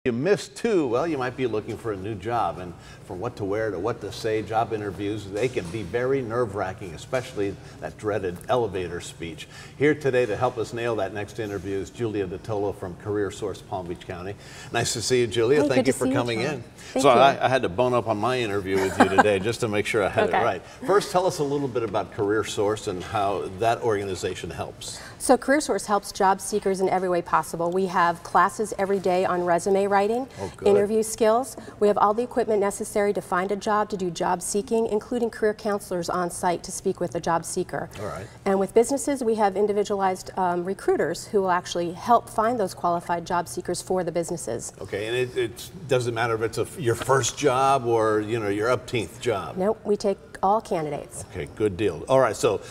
You missed two, well, you might be looking for a new job, and from what to wear to what to say, job interviews, they can be very nerve-wracking, especially that dreaded elevator speech. Here today to help us nail that next interview is Julia Dattolo from CareerSource Palm Beach County. Nice to see you, Julia. Hey, Thank you for coming in. So I had to bone up on my interview with you today just to make sure I had it right. First, tell us a little bit about CareerSource and how that organization helps. So CareerSource helps job seekers in every way possible. We have classes every day on resume writing, interview skills. We have all the equipment necessary to find a job, to do job seeking, including career counselors on site to speak with a job seeker. All right. And with businesses, we have individualized recruiters who will actually help find those qualified job seekers for the businesses. Okay, and it doesn't matter if it's your first job or your upteenth job. Nope, we take all candidates. Okay, good deal. All right, so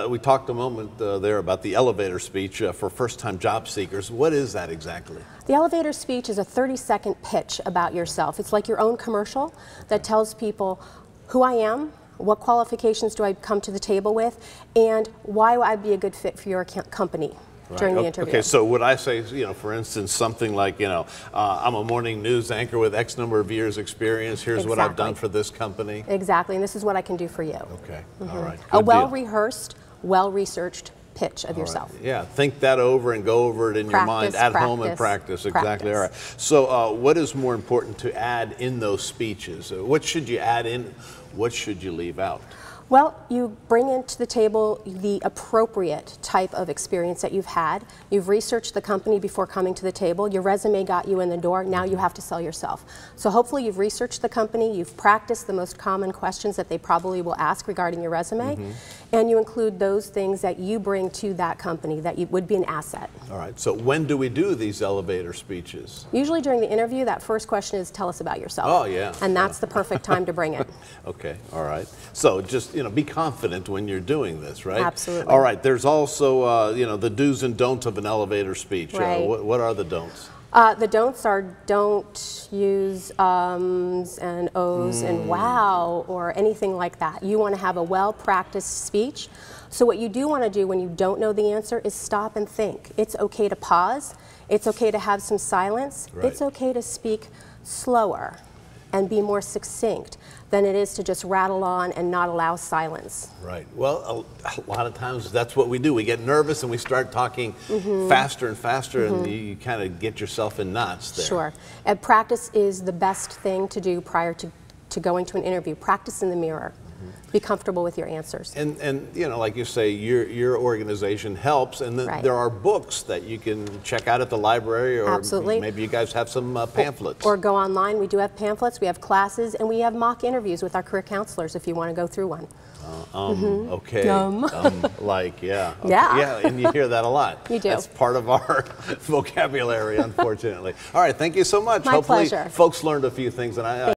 we talked a moment there about the elevator speech for first-time job seekers. What is that exactly? The elevator speech is a 30-second pitch about yourself. It's like your own commercial that tells people who I am, what qualifications do I come to the table with, and why I'd be a good fit for your company. During the interview. Okay, so would I say, for instance, something like, I'm a morning news anchor with X number of years experience, here's what I've done for this company? Exactly, and this is what I can do for you. Okay, all right. A well-rehearsed, well-researched pitch of yourself. Right. Yeah, think that over and go over it in your mind at home and practice. Exactly, all right. So what is more important to add in those speeches? What should you add in? What should you leave out? Well, you bring into the table the appropriate type of experience that you've had. You've researched the company before coming to the table. Your resume got you in the door. Now you have to sell yourself. So hopefully you've researched the company, you've practiced the most common questions that they probably will ask regarding your resume, and you include those things that you bring to that company that would be an asset. All right, so when do we do these elevator speeches? Usually during the interview, that first question is, tell us about yourself. Oh, yeah. And that's the perfect time to bring it. Okay, all right. So just, be confident when you're doing this, right? Absolutely. All right, there's also, the do's and don'ts of an elevator speech. Right. What are the don'ts? The don'ts are don't use and ohs and wow or anything like that. You want to have a well-practiced speech. So what you do want to do when you don't know the answer is stop and think. It's okay to pause. It's okay to have some silence. Right. It's okay to speak slower and be more succinct than it is to just rattle on and not allow silence. Right. Well, a lot of times that's what we do. We get nervous and we start talking faster and faster, and you kind of get yourself in knots there. Sure. And practice is the best thing to do prior to going to an interview. Practice in the mirror. Be comfortable with your answers. And like you say, your organization helps, and then there are books that you can check out at the library, or maybe you guys have some pamphlets. Or go online. We do have pamphlets, we have classes, and we have mock interviews with our career counselors if you want to go through one. Okay. Yeah. Okay. Yeah. And you hear that a lot. You do. That's part of our vocabulary, unfortunately. All right, thank you so much. My Hopefully pleasure. folks learned a few things, and